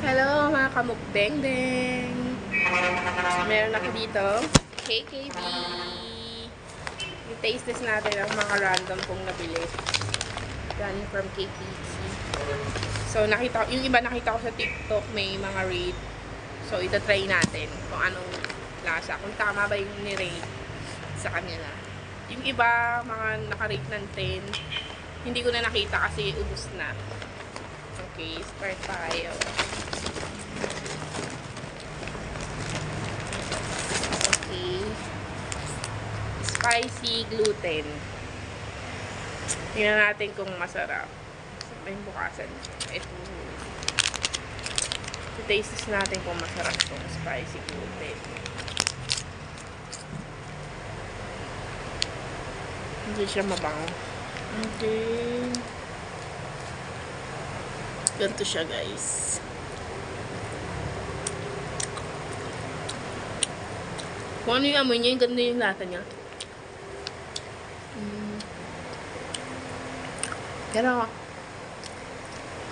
Hello mga kamukbeng-deng! Meron ako dito, KKB. I-taste test natin ang mga random kong nabili. Yan from KKB. So, yung iba nakita ko sa TikTok, may mga rate. So, ita-try natin kung anong lasa. Kung tama ba yung ni-rate sa kanila. Yung iba, mga naka-rate ng 10. Hindi ko na nakita kasi ubos na. Okay, start tayo. Okay. Spicy gluten. Tingnan natin kung masarap. May bukasan. Ito. I-taste natin kung masarap itong spicy gluten. Hindi siya mabango. Okay. Ganito siya, guys. Kung ano yung amoy niya, yung ganda yung lata niya. Pero,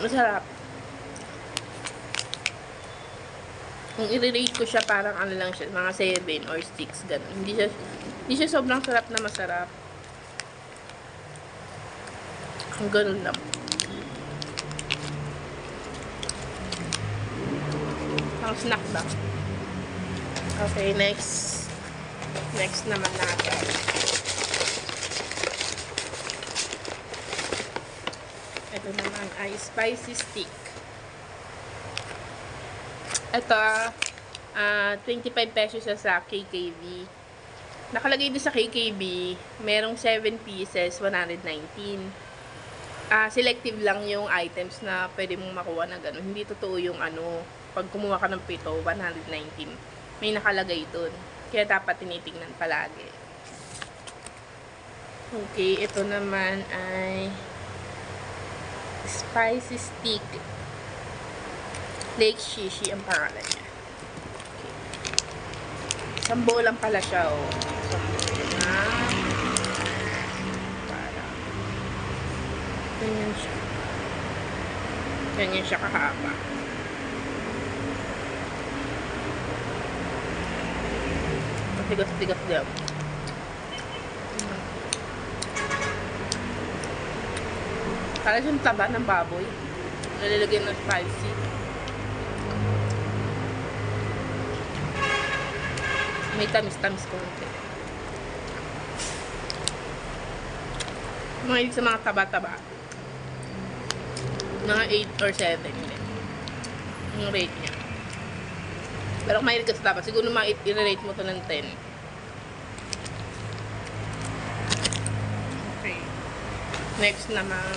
masarap. Kung i-rate ko siya, parang ano lang siya, mga 7 or 6, gano'n. Hindi siya sobrang sarap na masarap. Ang gano'n lang. Ang snack ba? Okay, next. Next naman natin. Ito naman ay spicy stick. Ito, 25 pesos siya sa KKB. Nakalagay din sa KKB, merong 7 pieces, 119. Selective lang yung items na pwede mong makuha na gano'n. Hindi totoo yung ano, pag kumuha ka ng 7, 119. May nakalagay dun. Kaya dapat tinitingnan palagi. Okay, ito naman ay spicy stick. Lake Shishi ang pangalan niya. Okay. Sambo lang pala siya, oh. Sambo na. Para. Ganyan siya. Ganyan siya kahaba. Tigas-tigas din. Para siyang taba ng baboy. Nalalagyan ng spicy. May tamis-tamis konti. Mahilig sa mga taba-taba. Mga 8 or 7. Yung rate niya. Pero kung mahilig ka sa taba, siguro i-rate mo to ng 10. Okay. Next naman.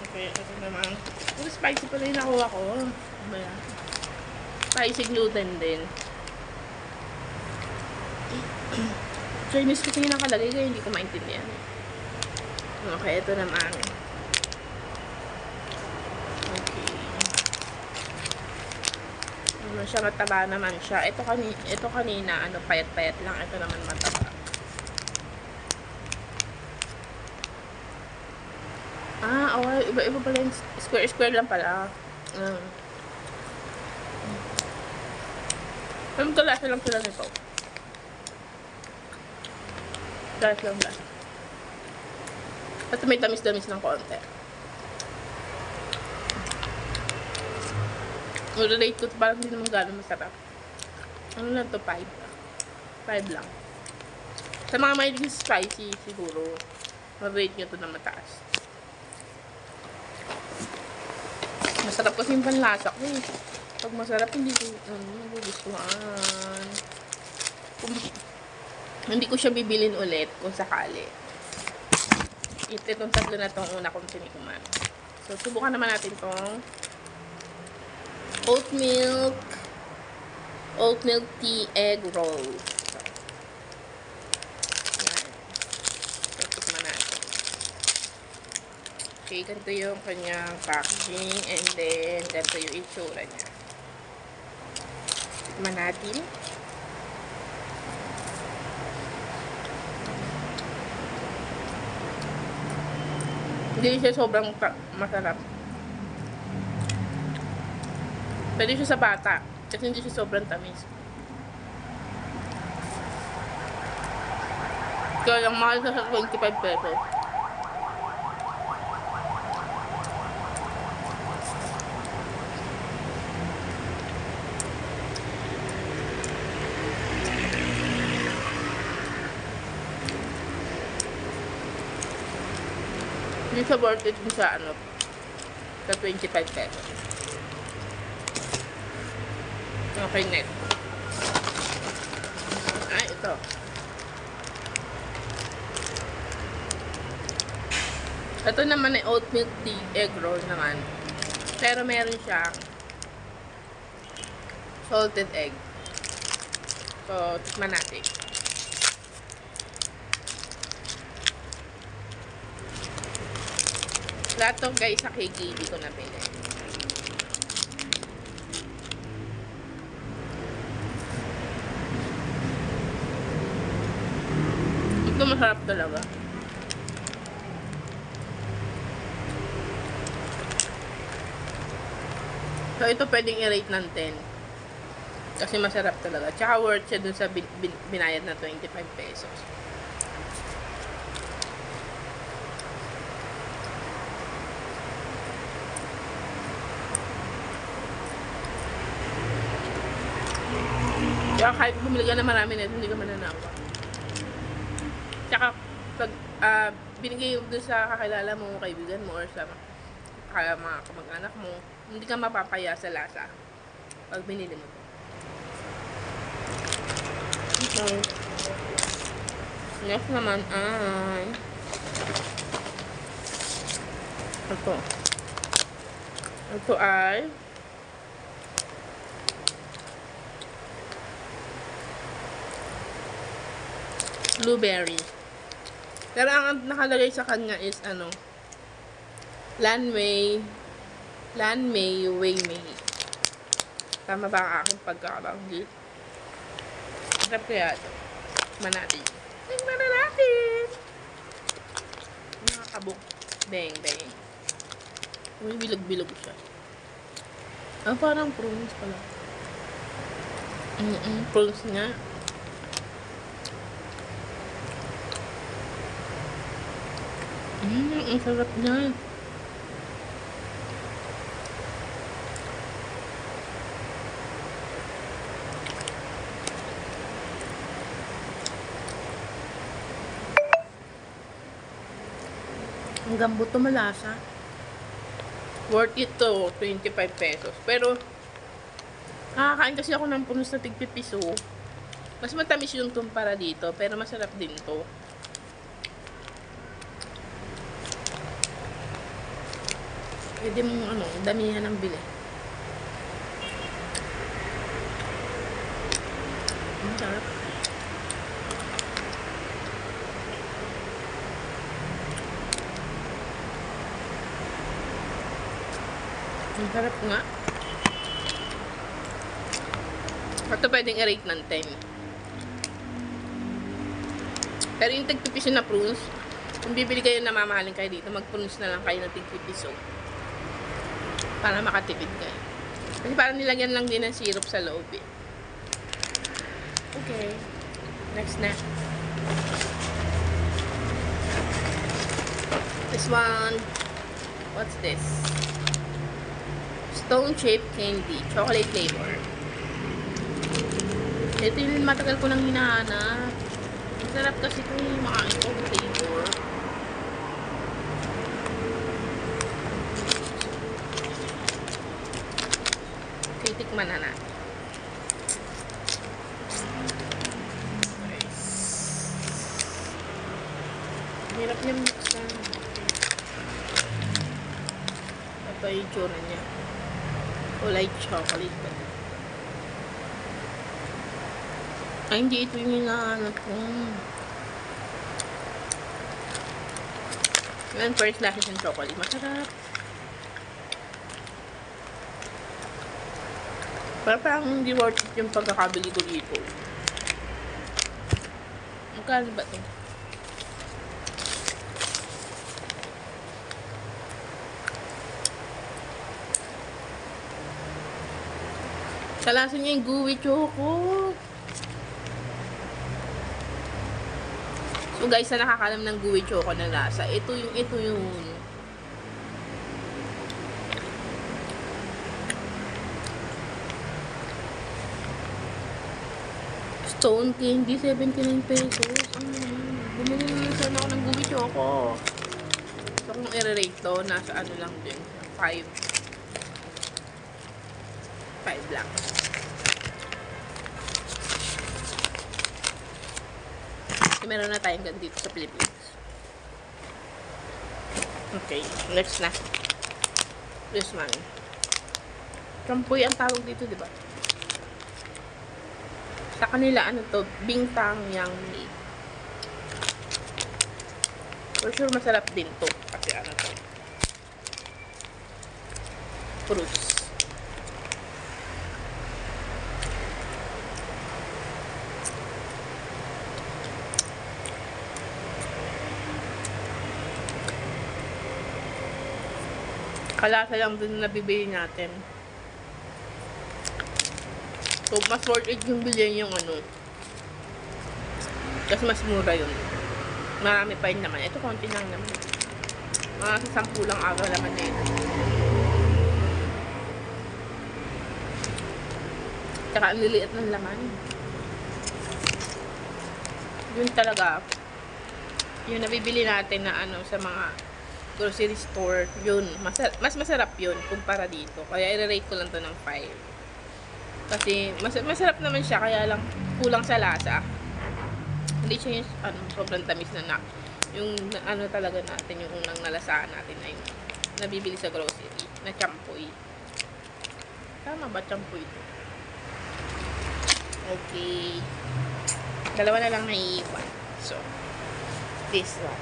Okay, ito naman. Spicy pala yung nakuha ko. Ano ba yan? Spicy gluten din. Chinese kasi yung nakalagay kaya hindi ko maintindihan. Okay, ito naman. Okay. Ano siya, mataba naman siya. Ito kanina, ano, payat-payat lang. Ito naman mataba. Okay. Iba-iba pala yung square lang pala. Alam ko, lasa lang sila nito. Lasa lang lasa. At may tamis-tamis ng konti. Relate ko, parang hindi naman gano'ng masarap. Ano lang to, 5. 5 lang. Sa mga mahilig spicy, siguro, ma-rate nyo to na mataas. Masarap kasi yung panlasa ko eh. Pag masarap, hindi ko nagugustuhan. Hindi ko siya bibilin ulit kung sakali. Itong tatlo na itong una kong sinikuman. So, subukan naman natin itong oat milk tea egg roll. So, yan. So, tikman natin. Okay, ganito yung kanyang packaging and then ganito yung itsura niya. Tikman natin. Hindi siya sobrang masarap. Pwede siya sa bata. Kasi hindi siya sobrang tamis. Kaya lang mahal siya sa 25 pesos. Hindi siya worth it dun sa ano, sa 25 pesos. Okay, next. Ay, ito. Ito naman ay oat milk tea egg roll naman. Pero meron siyang salted egg. So, tikman natin. Lahat to guys sa KKB ko nabili. Ito masarap talaga. So ito pwedeng i-rate ng 10. Kasi masarap talaga. Tsaka worth siya dun sa binayad na 25 pesos. Kaya kahit bumili ka na marami nito, hindi ka mananawa. Tsaka, pag binigay doon sa kakilala mo, kaibigan mo, or sa mga kamag-anak mo, hindi ka mapapaya sa lasa pag binili mo ito. Okay. Next naman ay ito ay blueberry. Pero ang nakalagay sa kanya is ano, Lanmei Wei Mei. Tama ba ang aking pagkakabanggit? Sarap kaya ito. Tignan natin. Tignan na natin! Nakakabok. Bang, bang. Uy, bilog-bilog siya. Ah, parang prunes pala. Prunes nga. Ang sarap niya. Ang gambot to, malasa. Worth it to, 25 pesos. Pero, nakakain kasi ako ng punos na tig-pipiso. Mas matamis yung tumpara dito, pero masarap din to. Pwede mong ano, damihan ng bili. Ang sarap. Ang sarap nga. Ito pwedeng i-rate ng 10. Pero yung tig-pipiso na prunes, kung bibili kayo na mamahalin kayo dito, mag-prunes na lang kayo ng tig-pipiso. Para makatipid kayo. Kasi parang nilagyan lang din ng syrup sa loob eh. Okay. Next na. This one. What's this? Stone shaped candy. Chocolate flavor. Ito yung matagal ko nang hinahanap. Ang sarap kasi ito yung makain ko flavor. Tikman na natin. Nice. Hirap niya buksan. Ito yung tsura niya. Kulay chocolate. Ay, hindi ito yung hinahanap ko. Yan, first lashes ng chocolate. Masarap. Parang hindi worth it yung pagkakabili ko dito. Magkano ba ito? Kalasa niya yung gooey choco. So guys, sa nakakalam ng gooey choco na lasa, ito yung Stone Candy, 79 pesos. Bumili na sana ako ng gooey choco. So kung i-rate to, nasa ano lang din, 5 lang. Meron na tayong ganito dito sa Philippines. Okay, next na. This one. Champoy ang tawag dito, di ba? Sa kanila, ano to? Bintang Yummy. For sure, masarap din to. Kasi ano to? Fruits. Kalasa lang din na bibili natin. So, mas worth it yung bilhin yung ano. Kasi mas mura yun. Marami pa yun naman. Ito, konti lang naman. Mga sa 10 lang araw naman na ito. Tsaka ang liliit ng laman. Yun talaga. Yung nabibili natin na ano sa mga grocery store, yun. Mas masarap yun kumpara dito. Kaya i-rate ko lang to ng 5. Kasi masarap naman siya, kaya lang kulang sa lasa. Hindi siya yung sobrang tamis na yung ano talaga natin, yung unang nalasaan natin ay nabibili sa grocery na champoy. Tama ba champoy ito? Okay. Dalawa na lang naiiwan. So, this one.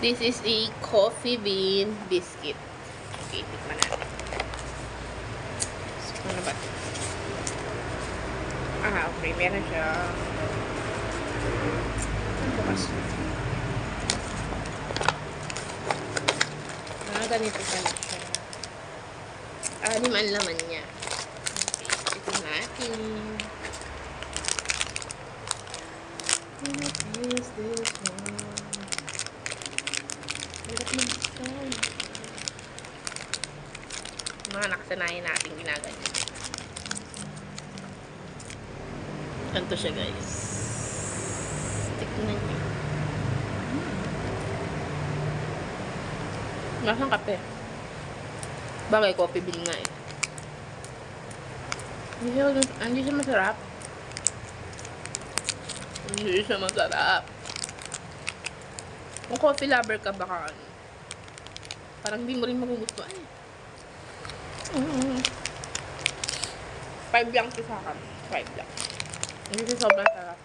This is a coffee bean biscuit. Okay, tikman natin. So, ano ba ito? Okay. Meron siya. Ano ba kasi? Ganito pala siya. 6 ang laman niya. Okay, ito natin. What is this one? Hirap mag-scan. Mga nakasanayan natin ginaganyan. Ganito siya, guys. Tignan niyo. Lasang kape. Bagay, coffee bean nga eh. Hindi siya masarap. Hindi siya masarap. Kung coffee lover ka, baka ano, parang hindi mo rin magugustuhan eh. 5 lang ito sa akin. 5 lang. Hindi siya sobrang sarap.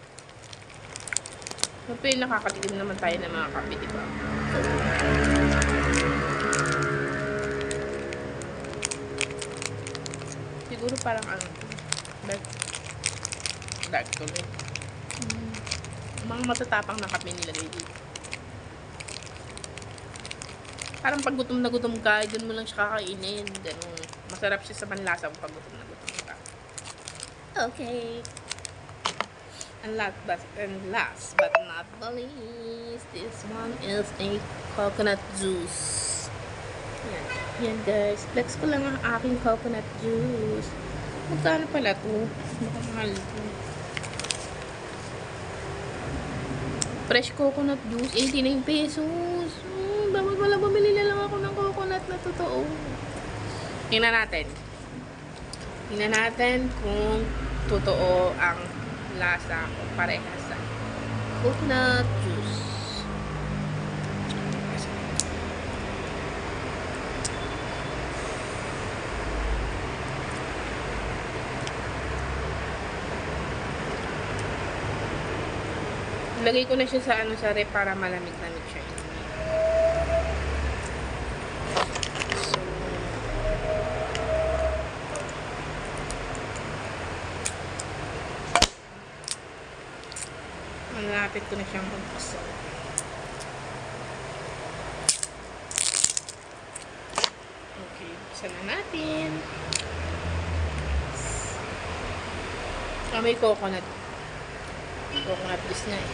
Siyempre, nakakatikim naman tayo ng mga kape, diba? Siguro parang ano, dark tuloy. Mga matatapang na kape nilagay dito. Parang pag gutom na gutom ka, doon mo lang siya kakainin. Ganun. Masarap siya sa panlasa kung pag gutom na gutom ka. Okay. And last but not the least, this one is a coconut juice. Yan. Yan guys. Flex ko lang ang aking coconut juice. Magkano pala to? Makamahal to. Fresh coconut juice, 89 pesos. Dapat wala bumili na lang ako ng coconut na totoo. Tingnan natin. Tingnan natin kung totoo ang lasa o parehas sa coconut juice. Lagay ko na siya sa sa ref para malamig-lamig siya. So, malapit ko na siyang magpasok. Okay, buksan na natin. May coconut. Coconut juice na eh.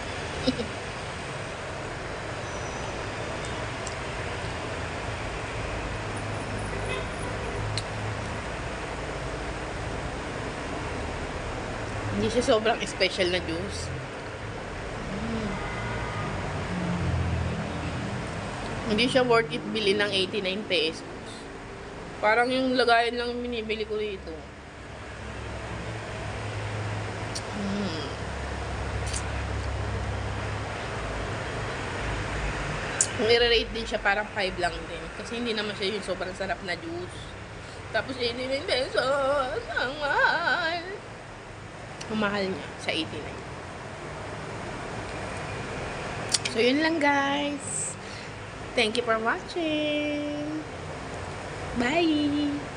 Hindi siya sobrang special na juice. Hindi siya worth it bilhin ng 89 pesos. Parang yung lagayan lang binibili ko dito. Kung i-rate din siya, parang 5 lang din. Kasi hindi naman siya yung sobrang sarap na juice. Tapos 89 pesos. Ang mahal. Ang mahal niya sa 89. So, yun lang guys. Thank you for watching. Bye!